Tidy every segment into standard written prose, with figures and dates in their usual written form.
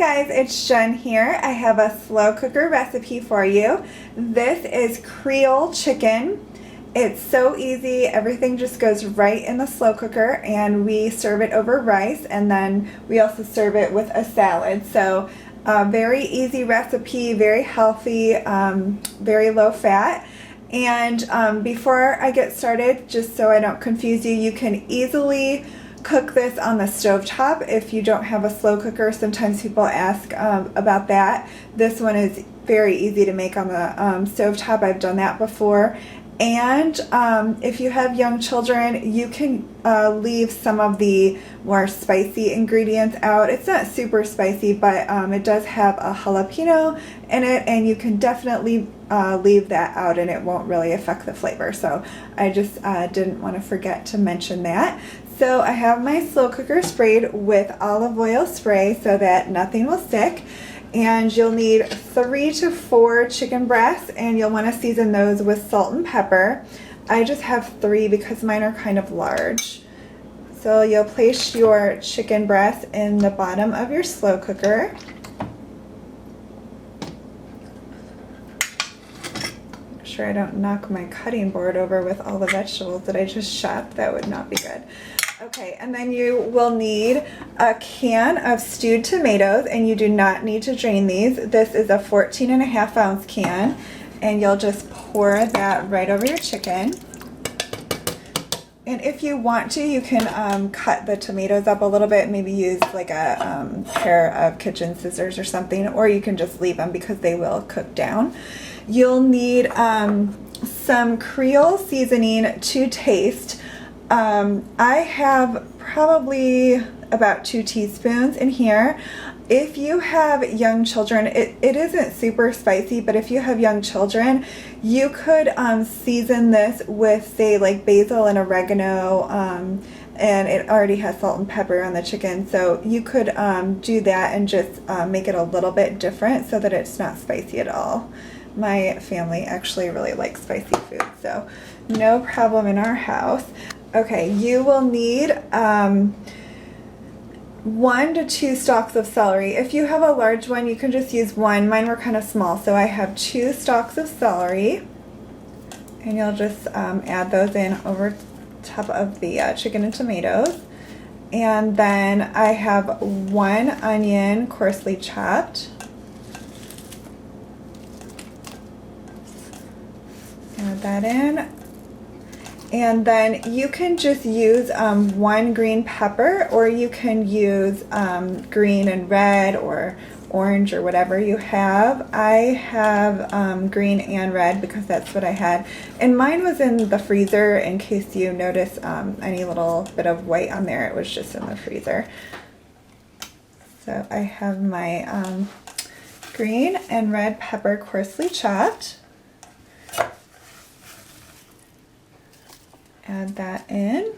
guys, it's Jen here. I have a slow cooker recipe for you. This is Creole chicken. It's so easy. Everything just goes right in the slow cooker, and we serve it over rice, and then we also serve it with a salad. So very easy recipe, very healthy, very low fat. And before I get started, just so I don't confuse you, you can easily cook this on the stovetop if you don't have a slow cooker. Sometimes people ask about that. This one is very easy to make on the stovetop. I've done that before. And if you have young children, you can leave some of the more spicy ingredients out. It's not super spicy, but it does have a jalapeno in it, and you can definitely leave that out and it won't really affect the flavor. So I just didn't want to forget to mention that. So I have my slow cooker sprayed with olive oil spray so that nothing will stick. And you'll need 3 to 4 chicken breasts, and you'll want to season those with salt and pepper. I just have 3 because mine are kind of large. So you'll place your chicken breast in the bottom of your slow cooker. Make sure I don't knock my cutting board over with all the vegetables that I just chopped. That would not be good. Okay, and then you will need a can of stewed tomatoes, and you do not need to drain these. This is a 14.5-ounce can, and you'll just pour that right over your chicken. And if you want to, you can cut the tomatoes up a little bit, maybe use like a pair of kitchen scissors or something, or you can just leave them because they will cook down. You'll need some Creole seasoning to taste. I have probably about 2 teaspoons in here. If you have young children, it isn't super spicy, but if you have young children, you could season this with, say, like basil and oregano, and it already has salt and pepper on the chicken, so you could do that and just make it a little bit different so that it's not spicy at all. My family actually really likes spicy food, so no problem in our house. Okay, you will need 1 to 2 stalks of celery. If you have a large one, you can just use 1. Mine were kind of small, so I have 2 stalks of celery. And you'll just add those in over top of the chicken and tomatoes. And then I have 1 onion coarsely chopped. Add that in. And then you can just use 1 green pepper, or you can use green and red or orange or whatever you have. I have green and red because that's what I had. And mine was in the freezer in case you notice any little bit of white on there. It was just in the freezer. So I have my green and red pepper coarsely chopped. Add that in,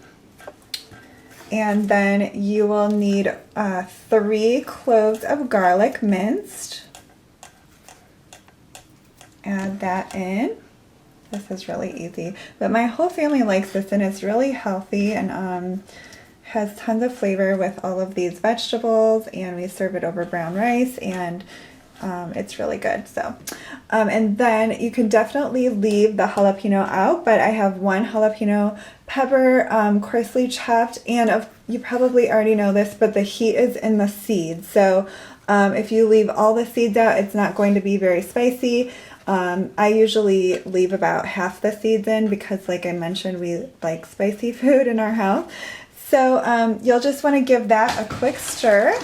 and then you will need 3 cloves of garlic minced. Add that in. This is really easy, but my whole family likes this, and it's really healthy and has tons of flavor with all of these vegetables, and we serve it over brown rice, and it's really good. So and then you can definitely leave the jalapeno out, but I have 1 jalapeno pepper coarsely chopped, and you probably already know this, but the heat is in the seeds. So if you leave all the seeds out, it's not going to be very spicy. I usually leave about half the seeds in because, like I mentioned, we like spicy food in our house. So you'll just want to give that a quick stir.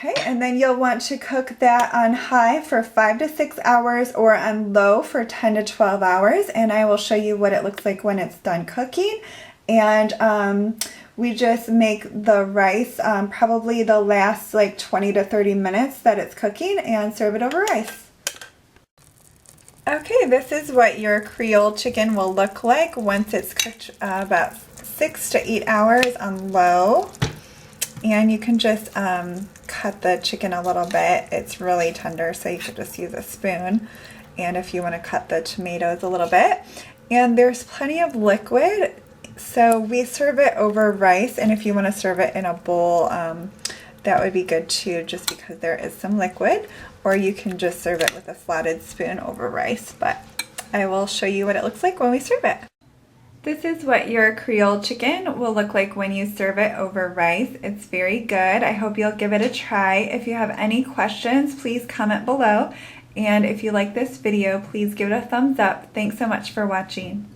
Okay, and then you'll want to cook that on high for 5 to 6 hours, or on low for 10 to 12 hours. And I will show you what it looks like when it's done cooking. And we just make the rice probably the last like 20 to 30 minutes that it's cooking, and serve it over rice. Okay, this is what your Creole chicken will look like once it's cooked about 6 to 8 hours on low. And you can just cut the chicken a little bit. It's really tender, so you could just use a spoon. And if you want to cut the tomatoes a little bit. And there's plenty of liquid So we serve it over rice, and if you want to serve it in a bowl, that would be good too, just because there is some liquid, or you can just serve it with a flatted spoon over rice, but I will show you what it looks like when we serve it. This is what your Creole chicken will look like when you serve it over rice. It's very good. I hope you'll give it a try. If you have any questions, please comment below. And if you like this video, please give it a thumbs up. Thanks so much for watching.